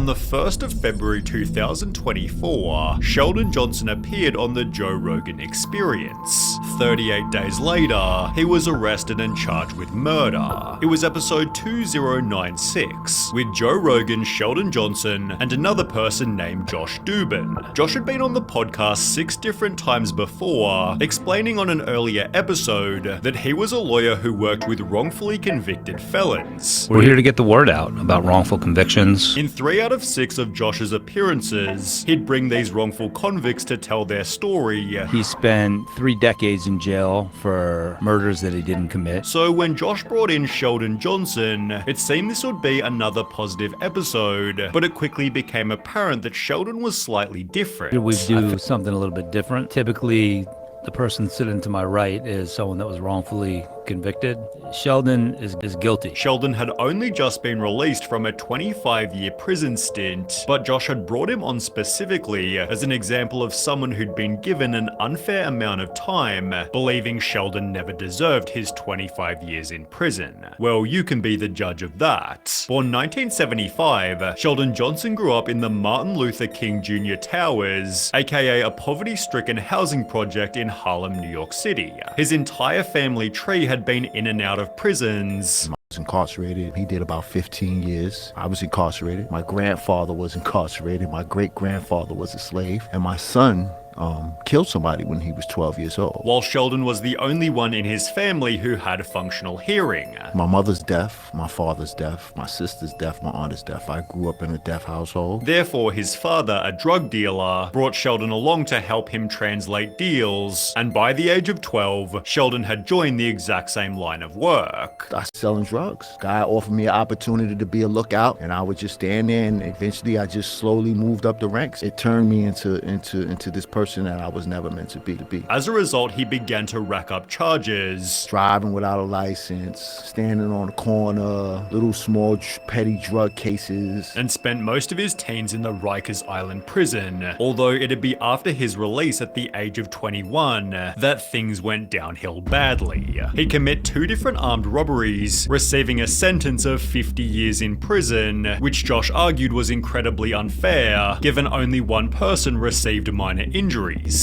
On the 1st of February 2024, Sheldon Johnson appeared on the Joe Rogan Experience. 38 days later, he was arrested and charged with murder. It was episode 2096, with Joe Rogan, Sheldon Johnson, and another person named Josh Dubin. Josh had been on the podcast 6 different times before, explaining on an earlier episode that he was a lawyer who worked with wrongfully convicted felons. We're here to get the word out about wrongful convictions. In 3 out of 6 of Josh's appearances, he'd bring these wrongful convicts to tell their story. He spent 3 decades in jail for murders that he didn't commit. So when Josh brought in Sheldon Johnson, it seemed this would be another positive episode, but it quickly became apparent that Sheldon was slightly different. We do something a little bit different. Typically, the person sitting to my right is someone that was wrongfully convicted. Sheldon is guilty. Sheldon had only just been released from a 25-year prison stint, but Josh had brought him on specifically as an example of someone who'd been given an unfair amount of time, believing Sheldon never deserved his 25 years in prison. Well, you can be the judge of that. Born 1975, Sheldon Johnson grew up in the Martin Luther King Jr. Towers, aka a poverty-stricken housing project in Harlem, New York City. His entire family tree had been in and out of prisons. I was incarcerated. He did about 15 years. I was incarcerated. My grandfather was incarcerated. My great-grandfather was a slave. And my son killed somebody when he was 12 years old. While Sheldon was the only one in his family who had functional hearing. My mother's deaf, my father's deaf, my sister's deaf, my aunt is deaf. I grew up in a deaf household. Therefore, his father, a drug dealer, brought Sheldon along to help him translate deals, and by the age of 12, Sheldon had joined the exact same line of work. I was selling drugs. Guy offered me an opportunity to be a lookout, and I would just stand there, and eventually I just slowly moved up the ranks. It turned me into this person that I was never meant to be. As a result, he began to rack up charges. Driving without a license, standing on the corner, little small petty drug cases. And spent most of his teens in the Rikers Island prison, although it'd be after his release at the age of 21 that things went downhill badly. He'd commit 2 different armed robberies, receiving a sentence of 50 years in prison, which Josh argued was incredibly unfair, given only one person received minor injuries.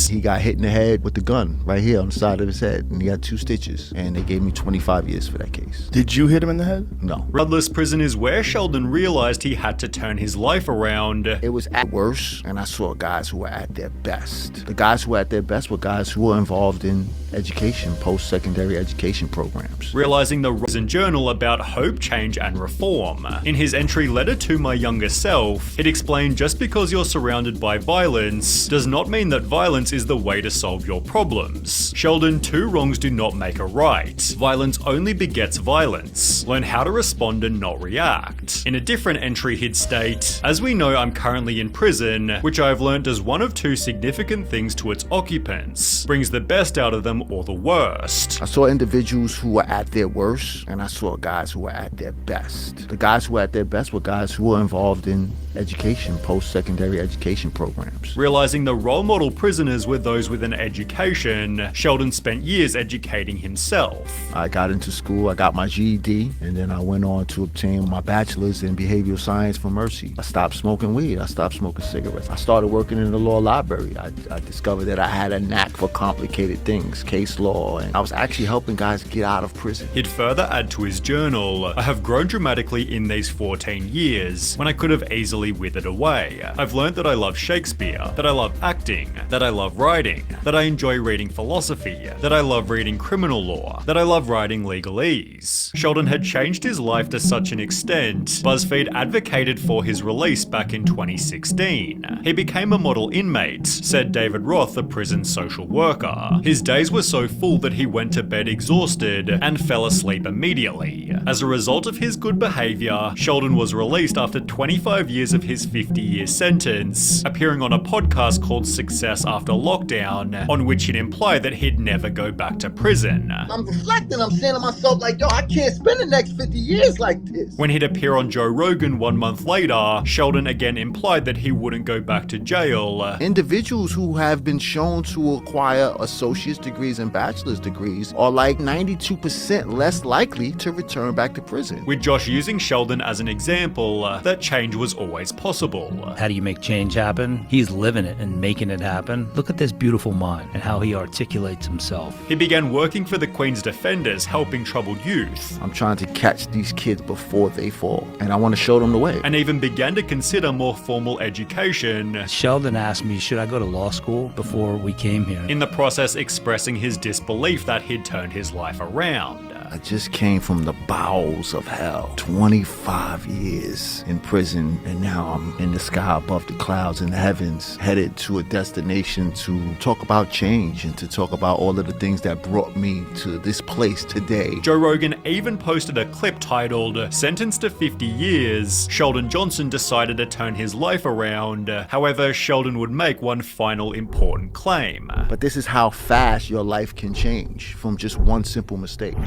He got hit in the head with the gun right here on the side of his head, and he had 2 stitches, and they gave me 25 years for that case. Did you hit him in the head? No. Regardless, prison is where Sheldon realized he had to turn his life around. It was at worst, and I saw guys who were at their best. The guys who were at their best were guys who were involved in education, post-secondary education programs. Realizing the Prison Journal about hope, change, and reform. In his entry letter to my younger self, it explained just because you're surrounded by violence does not mean that violence is the way to solve your problems. Sheldon, 2 wrongs do not make a right. Violence only begets violence. Learn how to respond and not react. In a different entry, he'd state, as we know, I'm currently in prison, which I've learned does one of 2 significant things to its occupants. Brings the best out of them or the worst. I saw individuals who were at their worst, and I saw guys who were at their best. The guys who were at their best were guys who were involved in education, post-secondary education programs. Realizing the role model prisoners were those with an education, Sheldon spent years educating himself. I got into school, I got my GED, and then I went on to obtain my bachelor's in behavioral science from Mercy. I stopped smoking weed, I stopped smoking cigarettes. I started working in the law library. I discovered that I had a knack for complicated things, case law, and I was actually helping guys get out of prison. He'd further add to his journal, I have grown dramatically in these 14 years, when I could have easily withered away. I've learned that I love Shakespeare, that I love acting, that I love writing, that I enjoy reading philosophy, that I love reading criminal law, that I love writing legalese. Sheldon had changed his life to such an extent, BuzzFeed advocated for his release back in 2016. He became a model inmate, said David Roth, the prison social worker. His days were so full that he went to bed exhausted and fell asleep immediately. As a result of his good behavior, Sheldon was released after 25 years of his 50-year sentence, appearing on a podcast called Success After Lockdown, on which he'd implied that he'd never go back to prison. I'm reflecting, I'm saying to myself like, yo, I can't spend the next 50 years like this. When he'd appear on Joe Rogan 1 month later, Sheldon again implied that he wouldn't go back to jail. Individuals who have been shown to acquire associate's degrees and bachelor's degrees are like 92% less likely to return back to prison. With Josh using Sheldon as an example that change was always always possible. How do you make change happen? He's living it and making it happen. Look at this beautiful mind and how he articulates himself. He began working for the Queen's Defenders, helping troubled youth. I'm trying to catch these kids before they fall, and I want to show them the way. And even began to consider more formal education. Sheldon asked me, should I go to law school before we came here? In the process expressing his disbelief that he'd turned his life around. I just came from the bowels of hell. 25 years in prison, and now I'm in the sky above the clouds in the heavens, headed to a destination to talk about change and to talk about all of the things that brought me to this place today. Joe Rogan even posted a clip titled, "Sentenced to 50 years, Sheldon Johnson decided to turn his life around." However, Sheldon would make one final important claim. But this is how fast your life can change from just one simple mistake.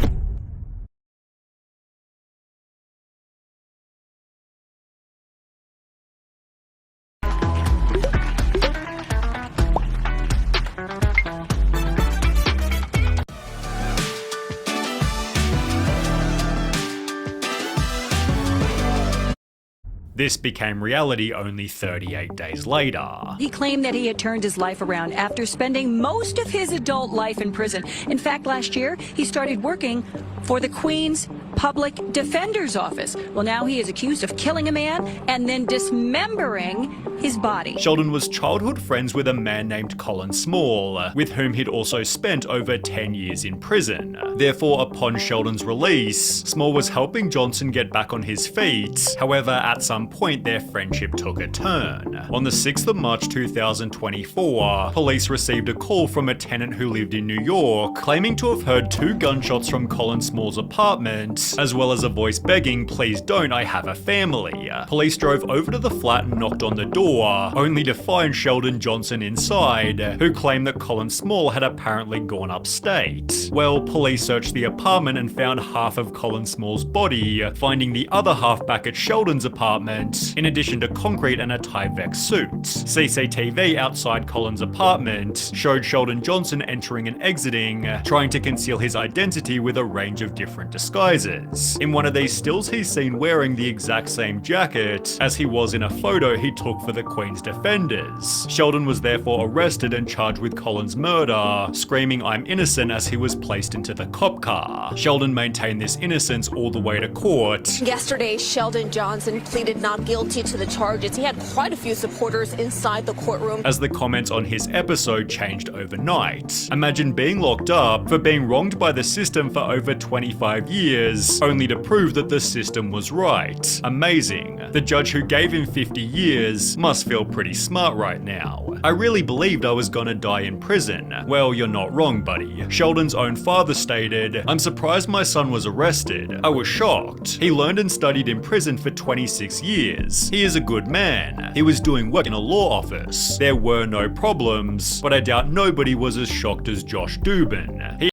This became reality only 38 days later. He claimed that he had turned his life around after spending most of his adult life in prison. In fact, last year, he started working for the Queen's Public Defender's Office. Well, now he is accused of killing a man and then dismembering his body. Sheldon was childhood friends with a man named Collin Small, with whom he'd also spent over 10 years in prison. Therefore, upon Sheldon's release, Small was helping Johnson get back on his feet. However, at some point, their friendship took a turn. On the 6th of March 2024, police received a call from a tenant who lived in New York, claiming to have heard 2 gunshots from Collin Small's apartment, as well as a voice begging, "Please don't, I have a family." Police drove over to the flat and knocked on the door, only to find Sheldon Johnson inside, who claimed that Collin Small had apparently gone upstate. Well, police searched the apartment and found half of Collin Small's body, finding the other half back at Sheldon's apartment, in addition to concrete and a Tyvek suit. CCTV outside Collin's apartment showed Sheldon Johnson entering and exiting, trying to conceal his identity with a range of different disguises. In one of these stills, he's seen wearing the exact same jacket as he was in a photo he took for the Queen's Defenders. Sheldon was therefore arrested and charged with Collin's murder, screaming "I'm innocent" as he was placed into the cop car. Sheldon maintained this innocence all the way to court. Yesterday, Sheldon Johnson pleaded not guilty to the charges. He had quite a few supporters inside the courtroom. As the comments on his episode changed overnight. Imagine being locked up for being wronged by the system for over 25 years, only to prove that the system was right. Amazing. The judge who gave him 50 years must feel pretty smart right now. I really believed I was gonna die in prison. Well, you're not wrong, buddy. Sheldon's own father stated, "I'm surprised my son was arrested. I was shocked. He learned and studied in prison for 26 years. He is a good man. He was doing work in a law office. There were no problems, but I doubt nobody was as shocked as Josh Dubin. He